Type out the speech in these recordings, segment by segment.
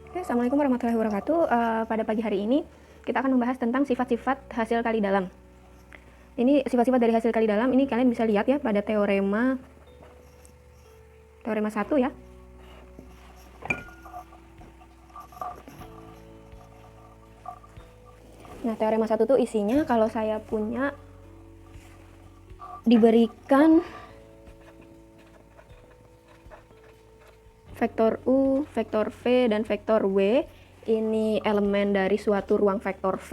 Oke, Assalamualaikum warahmatullahi wabarakatuh. Pada pagi hari ini kita akan membahas tentang sifat-sifat hasil kali dalam. Ini sifat-sifat dari hasil kali dalam ini kalian bisa lihat ya pada teorema 1 ya. Nah, teorema 1 tuh isinya kalau saya punya diberikan vektor U, vektor V, dan vektor W, ini elemen dari suatu ruang vektor V,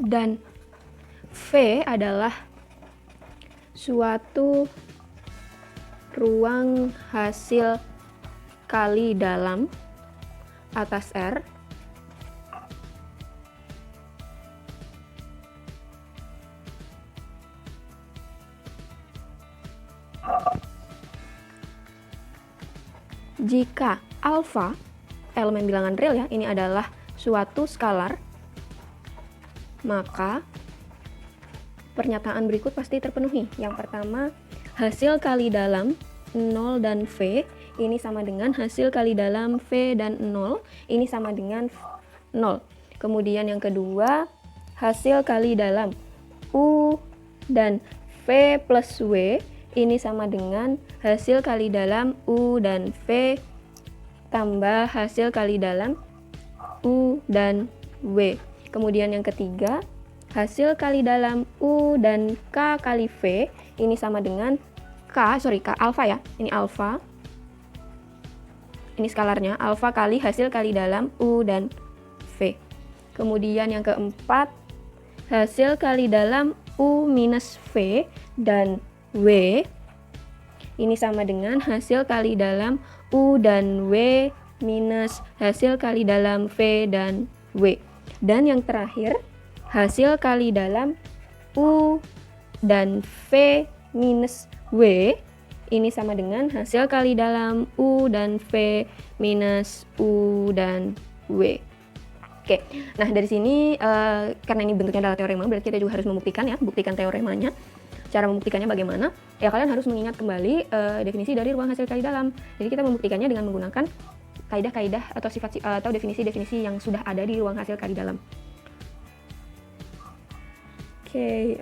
dan V adalah suatu ruang hasil kali dalam atas R jika alfa, elemen bilangan real ya, ini adalah suatu skalar, maka pernyataan berikut pasti terpenuhi. Yang pertama, hasil kali dalam 0 dan V ini sama dengan hasil kali dalam V dan 0 ini sama dengan 0. Kemudian yang kedua, hasil kali dalam U dan V plus W ini sama dengan hasil kali dalam U dan V tambah hasil kali dalam U dan W. Kemudian yang ketiga, hasil kali dalam U dan K kali V ini sama dengan K alfa ya. Ini alfa. Ini skalarnya, alfa kali hasil kali dalam U dan V. Kemudian yang keempat, hasil kali dalam U minus V dan W ini sama dengan hasil kali dalam U dan W minus hasil kali dalam V dan W. Dan yang terakhir, hasil kali dalam U dan V minus W ini sama dengan hasil kali dalam U dan V minus U dan W. Oke, nah dari sini karena ini bentuknya adalah teorema, berarti kita juga harus membuktikan ya, buktikan teoremanya. Cara membuktikannya bagaimana? Ya kalian harus mengingat kembali definisi dari ruang hasil kali dalam. Jadi kita membuktikannya dengan menggunakan kaidah-kaidah atau sifat atau definisi-definisi yang sudah ada di ruang hasil kali dalam. Oke,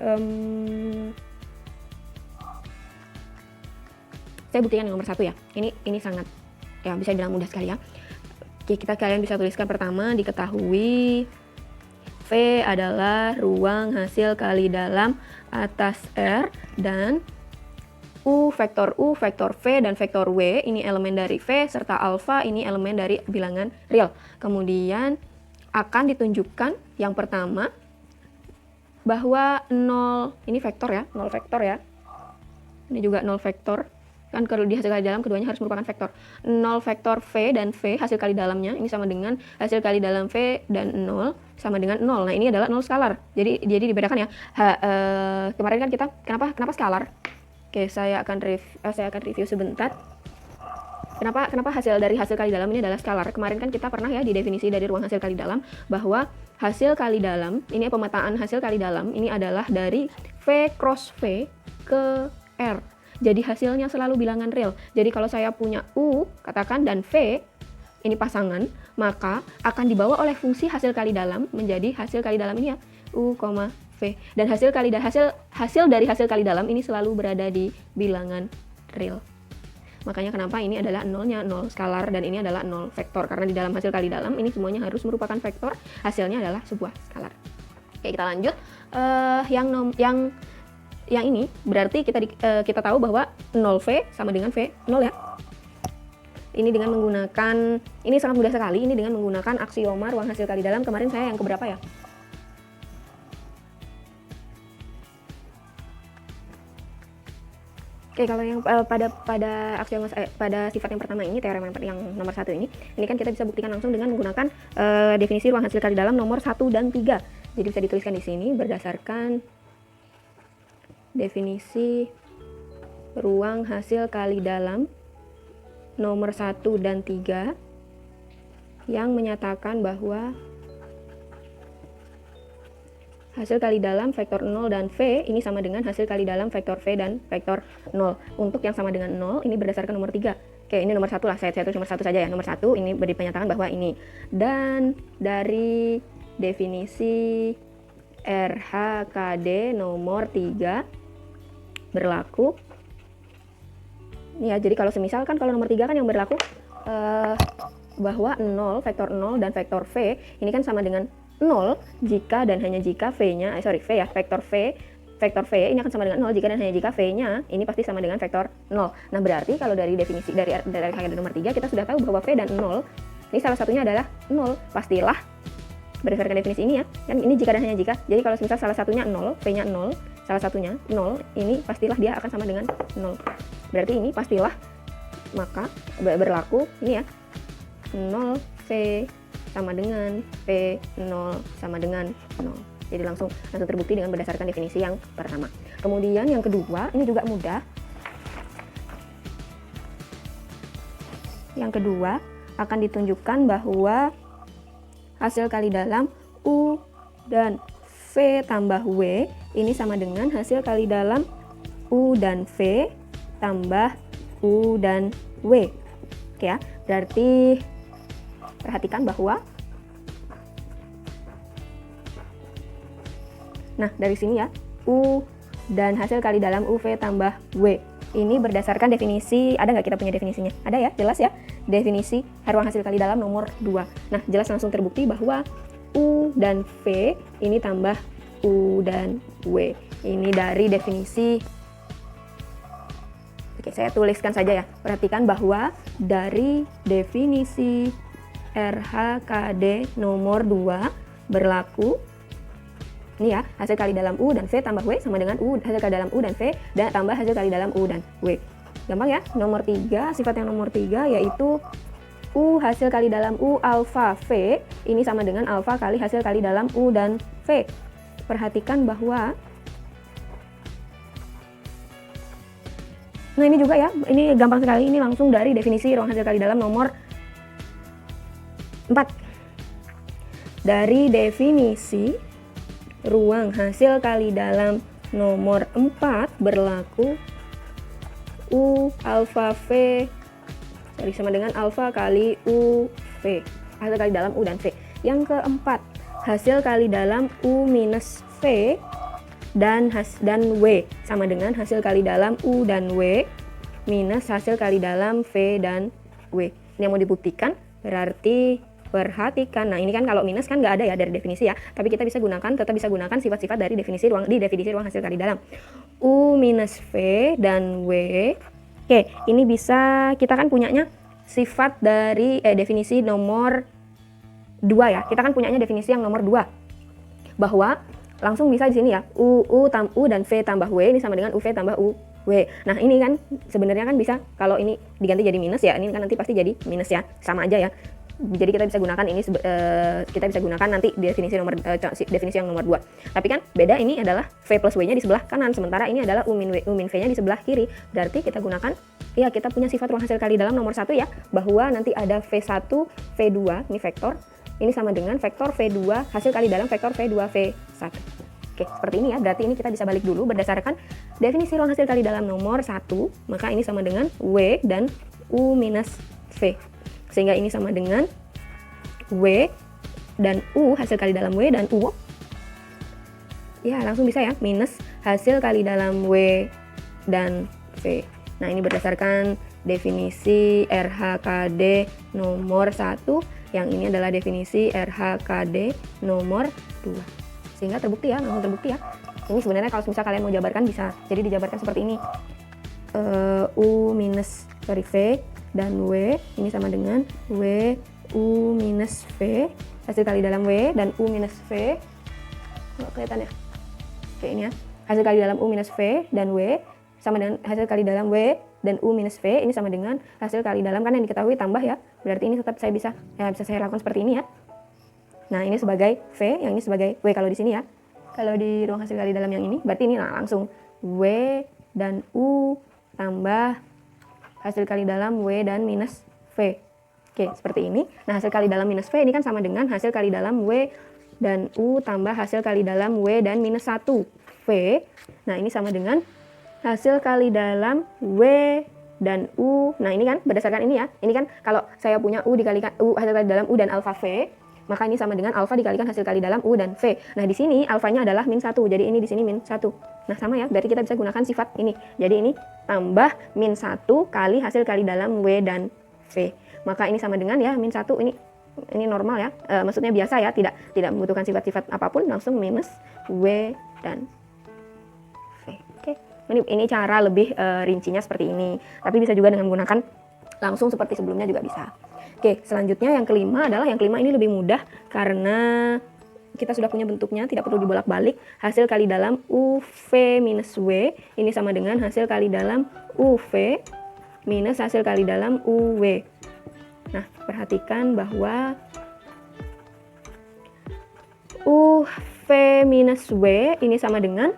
saya buktikan yang nomor 1 ya. Ini sangat ya bisa dibilang mudah sekali ya. Oke, kalian bisa tuliskan pertama, diketahui V adalah ruang hasil kali dalam atas R dan U, vektor V, dan vektor W ini elemen dari V serta alfa ini elemen dari bilangan real. Kemudian akan ditunjukkan yang pertama bahwa 0 ini vektor ya, 0 vektor ya. Ini juga 0 vektor. Kan kalau di hasil kali dalam keduanya harus merupakan vektor. 0 vektor V dan V hasil kali dalamnya ini sama dengan hasil kali dalam V dan 0 sama dengan 0. Nah, ini adalah 0 skalar. Jadi dibedakan ya. Kemarin kan kita kenapa skalar? Oke, saya akan review sebentar. Kenapa hasil dari hasil kali dalam ini adalah skalar? Kemarin kan kita pernah ya di definisi dari ruang hasil kali dalam bahwa hasil kali dalam, ini pemetaan hasil kali dalam ini adalah dari V cross V ke R. Jadi hasilnya selalu bilangan real. Jadi kalau saya punya U, katakan, dan V, ini pasangan, maka akan dibawa oleh fungsi hasil kali dalam menjadi hasil kali dalam ini ya, U, V. Dan hasil dari hasil kali dalam ini selalu berada di bilangan real. Makanya kenapa ini adalah nolnya 0 skalar dan ini adalah 0 vektor. Karena di dalam hasil kali dalam ini semuanya harus merupakan vektor, hasilnya adalah sebuah skalar. Oke, kita lanjut. Yang ini berarti kita tahu bahwa 0V sama dengan V 0 ya. Ini dengan menggunakan, ini sangat mudah sekali, ini dengan menggunakan aksioma ruang hasil kali dalam. Kemarin saya yang keberapa ya? Oke, kalau yang pada aksioma pada sifat yang pertama ini, teorema yang nomor 1 ini kan kita bisa buktikan langsung dengan menggunakan definisi ruang hasil kali dalam nomor 1 dan 3. Jadi bisa dituliskan di sini berdasarkan definisi ruang hasil kali dalam nomor 1 dan 3 yang menyatakan bahwa hasil kali dalam vektor 0 dan V ini sama dengan hasil kali dalam vektor V dan vektor 0. Untuk yang sama dengan 0 ini berdasarkan nomor 3. Oke, ini nomor 1 lah, saya tulis nomor 1 saja ya. Nomor 1 ini dinyatakan bahwa ini. Dan dari definisi RHKD nomor 3 berlaku. Ini ya, jadi kalau semisal kan kalau nomor 3 kan yang berlaku bahwa 0, vektor 0 dan vektor V ini kan sama dengan 0 jika dan hanya jika V-nya, vektor V ini akan sama dengan 0 jika dan hanya jika V-nya ini pasti sama dengan vektor 0. Nah, berarti kalau dari definisi dari kaidah nomor 3 kita sudah tahu bahwa V dan 0 ini salah satunya adalah 0. Pastilah berdasarkan definisi ini ya. Kan ini jika dan hanya jika. Jadi kalau misal salah satunya 0, V-nya 0, salah satunya 0, ini pastilah dia akan sama dengan 0. Berarti ini pastilah maka berlaku ini ya. 0 V sama dengan V, 0 sama dengan 0. Jadi langsung terbukti dengan berdasarkan definisi yang pertama. Kemudian yang kedua, ini juga mudah. Yang kedua akan ditunjukkan bahwa hasil kali dalam U dan V tambah W ini sama dengan hasil kali dalam U dan V tambah U dan W. Oke ya, berarti perhatikan bahwa nah dari sini ya, U dan hasil kali dalam UV tambah W ini berdasarkan definisi, ada nggak kita punya definisinya? Ada ya, jelas ya, definisi ruang hasil kali dalam nomor 2. Nah, jelas langsung terbukti bahwa U dan V ini tambah U dan W. Ini dari definisi. Oke, saya tuliskan saja ya. Perhatikan bahwa dari definisi RHKD nomor 2 berlaku ini ya, hasil kali dalam U dan V tambah W sama dengan U hasil kali dalam U dan V dan tambah hasil kali dalam U dan W. Gampang ya. Nomor 3, sifat yang nomor 3 yaitu U hasil kali dalam U alfa V ini sama dengan alfa kali hasil kali dalam U dan V. Perhatikan bahwa nah ini juga ya, ini gampang sekali, ini langsung dari definisi ruang hasil kali dalam nomor 4. Dari definisi ruang hasil kali dalam nomor 4 berlaku U alfa V sama dengan alfa kali U V, hasil kali dalam U dan V. Yang keempat, hasil kali dalam U minus V dan W sama dengan hasil kali dalam U dan W minus hasil kali dalam V dan W. Ini yang mau dibuktikan, berarti perhatikan. Nah, ini kan kalau minus kan nggak ada ya dari definisi ya, tapi kita bisa gunakan, tetap bisa gunakan sifat-sifat dari definisi ruang hasil kali dalam. U minus V dan W. Oke, ini bisa kita kan punyanya sifat dari definisi nomor 2 ya. Kita kan punyanya definisi yang nomor 2. Bahwa langsung bisa di sini ya, U dan V tambah W ini sama dengan UV tambah UW. Nah, ini kan sebenarnya kan bisa kalau ini diganti jadi minus ya, ini kan nanti pasti jadi minus ya. Sama aja ya. Jadi kita bisa gunakan ini kita bisa gunakan nanti definisi yang nomor 2. Tapi kan beda, ini adalah V plus W-nya di sebelah kanan, sementara ini adalah U min V-nya di sebelah kiri. Berarti kita gunakan ya, kita punya sifat ruang hasil kali dalam nomor 1 ya, bahwa nanti ada V1, V2, ini vektor, ini sama dengan vektor V2 hasil kali dalam vektor V2, V1. Oke, seperti ini ya. Berarti ini kita bisa balik dulu berdasarkan definisi ruang hasil kali dalam nomor 1, maka ini sama dengan W dan U minus V. Sehingga ini sama dengan W dan U, hasil kali dalam W dan U. Ya, langsung bisa ya, minus hasil kali dalam W dan V. Nah, ini berdasarkan definisi RHKD nomor 1, yang ini adalah definisi RHKD nomor 2. Sehingga terbukti ya, langsung terbukti ya. Ini sebenarnya kalau misalnya kalian mau jabarkan bisa, jadi dijabarkan seperti ini. U minus V dan W ini sama dengan W U minus V hasil kali dalam W dan U minus V. Nggak kelihatan ya? Oke, ini ya. Hasil kali dalam U minus V dan W sama dengan hasil kali dalam W dan U minus V ini sama dengan hasil kali dalam, kan yang diketahui tambah ya. Berarti ini tetap bisa saya lakukan seperti ini ya. Nah, ini sebagai V, yang ini sebagai W kalau di sini ya. Kalau di ruang hasil kali dalam yang ini, berarti ini langsung W dan U tambah hasil kali dalam W dan minus V. Oke, seperti ini. Nah, hasil kali dalam minus V ini kan sama dengan hasil kali dalam W dan U tambah hasil kali dalam W dan minus 1 V. Nah ini sama dengan hasil kali dalam W dan U. Nah ini kan berdasarkan ini ya. Ini kan kalau saya punya U dikalikan U hasil kali dalam U dan alfa V, maka ini sama dengan alfa dikalikan hasil kali dalam U dan V. Nah di sini alfanya adalah min 1. Jadi ini di sini min 1. Nah sama ya, berarti kita bisa gunakan sifat ini. Jadi ini tambah min 1 kali hasil kali dalam W dan V. Maka ini sama dengan ya min 1 ini normal ya. Maksudnya biasa ya, tidak membutuhkan sifat-sifat apapun, langsung minus W dan V. Oke. Ini cara lebih rincinya seperti ini. Tapi bisa juga dengan menggunakan langsung seperti sebelumnya juga bisa. Oke, selanjutnya yang kelima adalah yang kelima ini lebih mudah karena kita sudah punya bentuknya, tidak perlu dibolak-balik. Hasil kali dalam UV minus W ini sama dengan hasil kali dalam UV minus hasil kali dalam UW. Nah, perhatikan bahwa UV minus W ini sama dengan,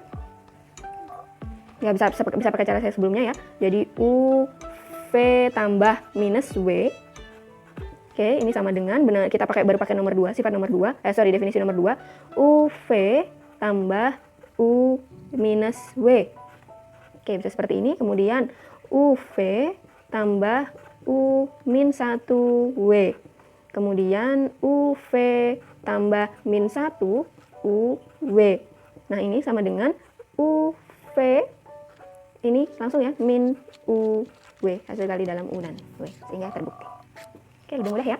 ya bisa pakai cara saya sebelumnya ya. Jadi UV tambah minus W. Oke, ini sama dengan, kita baru pakai nomor 2, sifat nomor 2, definisi nomor 2, UV tambah U minus W. Oke, bisa seperti ini. Kemudian UV tambah U min 1 W. Kemudian UV tambah min 1 UW. Nah, ini sama dengan UV, ini langsung ya, min UW, hasil kali dalam U dan W, sehingga terbukti. Oke, lebih mudah ya.